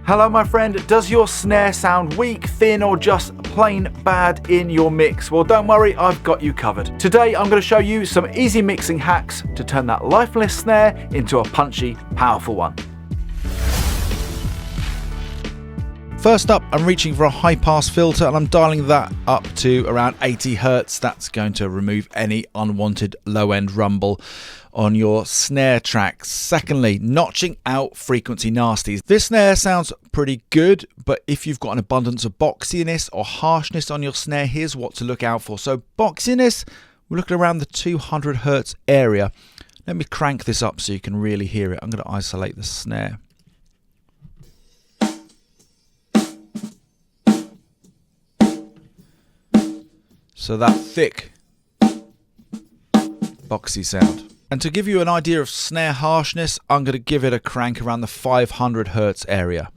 Hello my friend, does your snare sound weak, thin or just plain bad in your mix? Well don't worry, I've got you covered. Today I'm going to show you some easy mixing hacks to turn that lifeless snare into a punchy, powerful one. First up, I'm reaching for a high pass filter and I'm dialing that up to around 80 Hz. That's going to remove any unwanted low end rumble on your snare tracks. Secondly, notching out frequency nasties. This snare sounds pretty good, but if you've got an abundance of boxiness or harshness on your snare, here's what to look out for. So boxiness, we're looking around the 200 Hz area. Let me crank this up so you can really hear it. I'm going to isolate the snare. So that thick, boxy sound. And to give you an idea of snare harshness, I'm going to give it a crank around the 500 Hz area.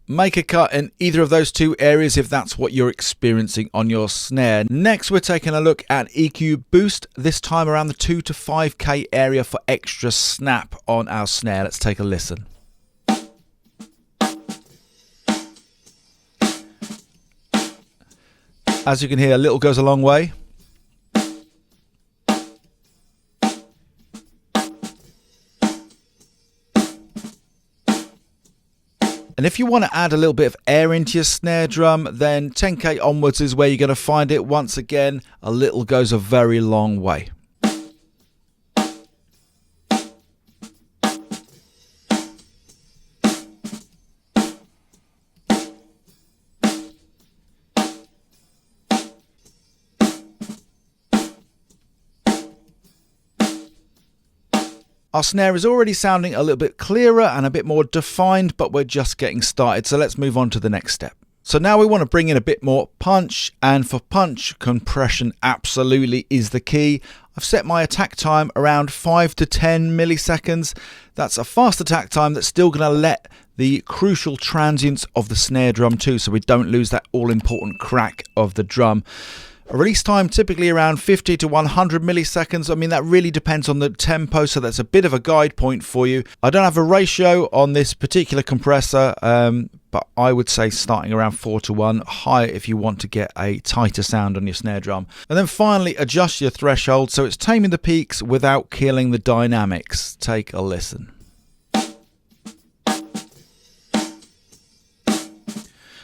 Make a cut in either of those two areas if that's what you're experiencing on your snare. Next, we're taking a look at EQ boost, this time around the 2 to 5K area for extra snap on our snare. Let's take a listen. As you can hear, a little goes a long way. And if you want to add a little bit of air into your snare drum, then 10K onwards is where you're going to find it. Once again, a little goes a very long way. Our snare is already sounding a little bit clearer and a bit more defined, but we're just getting started. So let's move on to the next step. So now we want to bring in a bit more punch, and for punch, compression absolutely is the key. I've set my attack time around 5 to 10 milliseconds. That's a fast attack time that's still going to let the crucial transients of the snare drum too, so we don't lose that all-important crack of the drum. A release time typically around 50 to 100 milliseconds. I mean, that really depends on the tempo, so that's a bit of a guide point for you. I don't have a ratio on this particular compressor, but I would say starting around 4 to 1, higher if you want to get a tighter sound on your snare drum. And then finally, adjust your threshold so it's taming the peaks without killing the dynamics. Take a listen.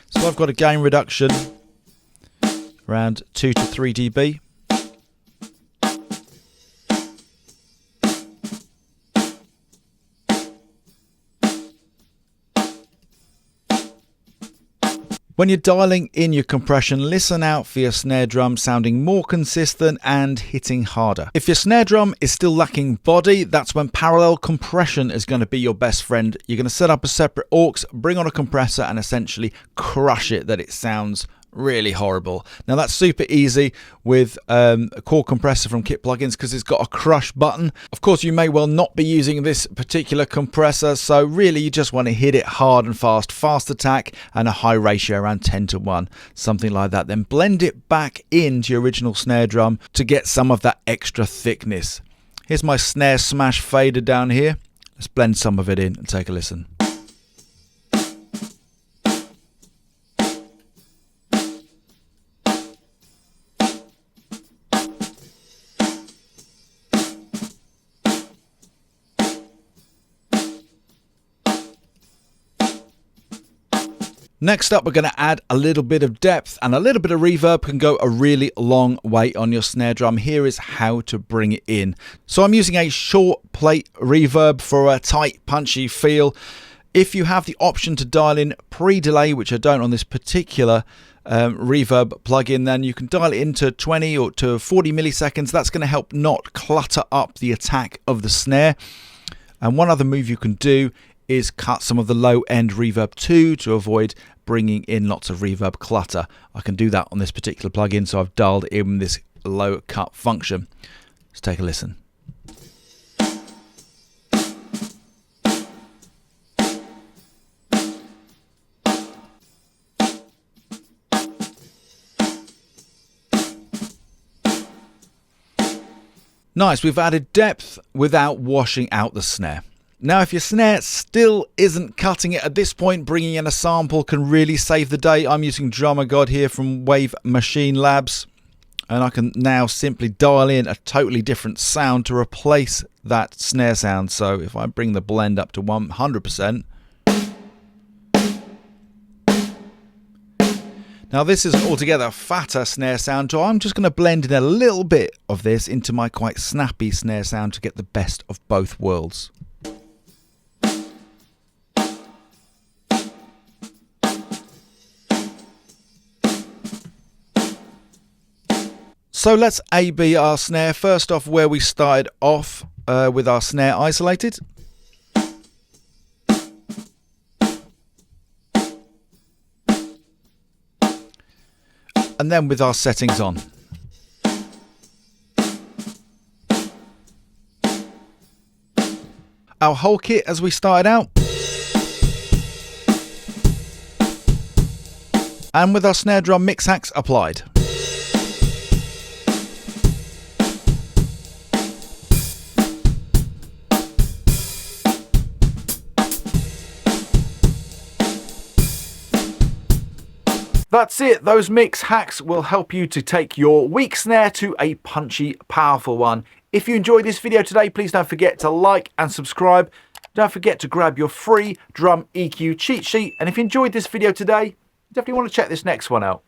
So I've got a gain reduction around 2 to 3 dB. When you're dialing in your compression, listen out for your snare drum sounding more consistent and hitting harder. If your snare drum is still lacking body, that's when parallel compression is going to be your best friend. You're going to set up a separate aux, bring on a compressor and essentially crush it that it sounds really horrible. Now that's super easy with a core compressor from Kit Plugins because it's got a crush button. Of course, you may well not be using this particular compressor, so really you just want to hit it hard and fast attack and a high ratio around 10 to 1, something like that. Then blend it back into your original snare drum to get some of that extra thickness. Here's my snare smash fader down here. Let's blend some of it in and take a listen. Next up, we're going to add a little bit of depth, and a little bit of reverb can go a really long way on your snare drum. Here is how to bring it in. So I'm using a short plate reverb for a tight, punchy feel. If you have the option to dial in pre-delay, which I don't on this particular reverb plugin, then you can dial it into 20 or to 40 milliseconds. That's going to help not clutter up the attack of the snare. And one other move you can do is cut some of the low end reverb too to avoid bringing in lots of reverb clutter. I can do that on this particular plugin, so I've dialed in this low cut function. Let's take a listen. Nice, we've added depth without washing out the snare. Now if your snare still isn't cutting it at this point, bringing in a sample can really save the day. I'm using Drumagog here from Wave Machine Labs, and I can now simply dial in a totally different sound to replace that snare sound. So if I bring the blend up to 100%, now this is altogether a fatter snare sound, so I'm just going to blend in a little bit of this into my quite snappy snare sound to get the best of both worlds. So let's A-B our snare. First off, where we started off with our snare isolated. And then with our settings on. Our whole kit as we started out. And with our snare drum mix hacks applied. That's it. Those mix hacks will help you to take your weak snare to a punchy, powerful one. If you enjoyed this video today, please don't forget to like and subscribe. Don't forget to grab your free drum EQ cheat sheet. And if you enjoyed this video today, you definitely want to check this next one out.